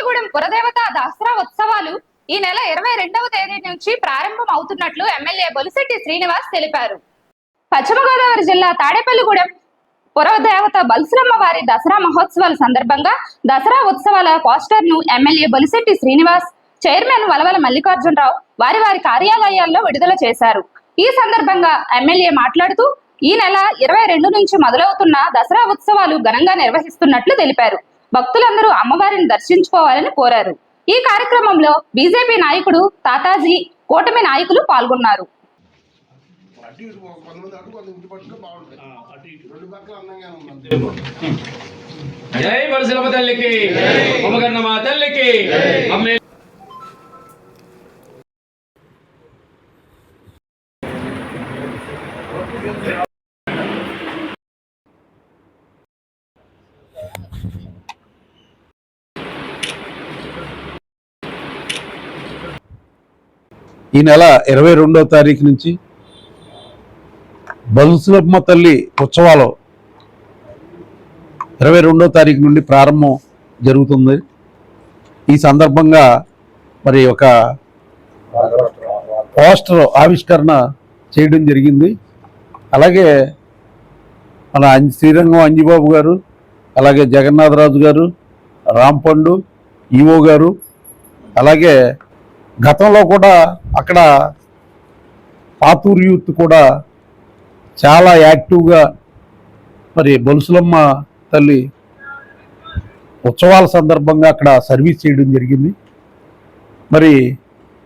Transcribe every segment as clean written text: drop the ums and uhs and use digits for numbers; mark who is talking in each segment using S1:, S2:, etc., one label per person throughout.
S1: తాడేపల్లిగూడెం పురదేవత దసరా ఉత్సవాలు ఈ నెల 22వ తేదీ నుంచి ప్రారంభం అవుతున్నట్లు ఎమ్మెల్యే బొలిశెట్టి శ్రీనివాస్ తెలిపారు. పశ్చిమ గోదావరి జిల్లా తాడేపల్లిగూడెం పురదేవత బల్సులమ్మ వారి దసరా మహోత్సవాల సందర్భంగా దసరా ఉత్సవాల పోస్టర్ ను ఎమ్మెల్యే బొలిశెట్టి శ్రీనివాస్, చైర్మన్ వలవల మల్లికార్జునరావు వారి కార్యాలయాల్లో విడుదల చేశారు. ఈ సందర్భంగా ఎమ్మెల్యే మాట్లాడుతూ ఈ నెల 22 నుంచి మొదలవుతున్న దసరా ఉత్సవాలు ఘనంగా నిర్వహిస్తున్నట్లు తెలిపారు. భక్తులందరూ అమ్మవారిని దర్శించుకోవాలని కోరారు. ఈ కార్యక్రమంలో బీజేపీ నాయకుడు తాతాజీ, కూటమి నాయకులు పాల్గొన్నారు.
S2: జై బల్సులమ్మ తల్లికి, అమ్మగన్నమ్మ తల్లికి.
S3: ఈ నెల 22వ తారీఖు నుంచి బల్సులమ్మ తల్లి ఉత్సవాలు 22వ తారీఖు నుండి ప్రారంభం జరుగుతుంది. ఈ సందర్భంగా మరి ఒక పోస్టర్ ఆవిష్కరణ చేయడం జరిగింది. అలాగే మన శ్రీరంగం అంజిబాబు గారు, అలాగే జగన్నాథరాజు గారు, రాంపండు ఈవో గారు, అలాగే గతంలో కూడా అక్కడ పాతూరు యూత్ కూడా చాలా యాక్టివ్గా మరి బొలుసులమ్మ తల్లి ఉత్సవాల సందర్భంగా అక్కడ సర్వీస్ చేయడం జరిగింది. మరి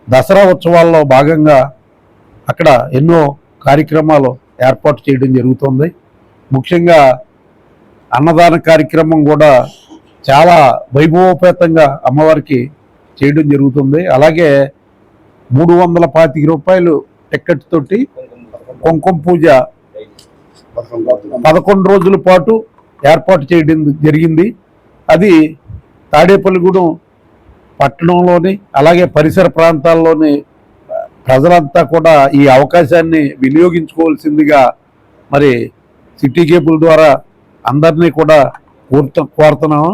S3: దసరా ఉత్సవాల్లో భాగంగా అక్కడ ఎన్నో కార్యక్రమాలు ఏర్పాటు చేయడం జరుగుతుంది. ముఖ్యంగా అన్నదాన కార్యక్రమం కూడా చాలా వైభవోపేతంగా అమ్మవారికి చేయడం జరుగుతుంది. అలాగే 325 రూపాయలు టికెట్ తోటి కుంకుమ పూజ 11 రోజుల పాటు ఏర్పాటు చేయడం జరిగింది. అది తాడేపల్లిగూడెం పట్టణంలోని అలాగే పరిసర ప్రాంతాల్లోని ప్రజలంతా కూడా ఈ అవకాశాన్ని వినియోగించుకోవాల్సిందిగా మరి సిటీ కేబుల్ ద్వారా అందరినీ కూడా కోరుతున్నాము.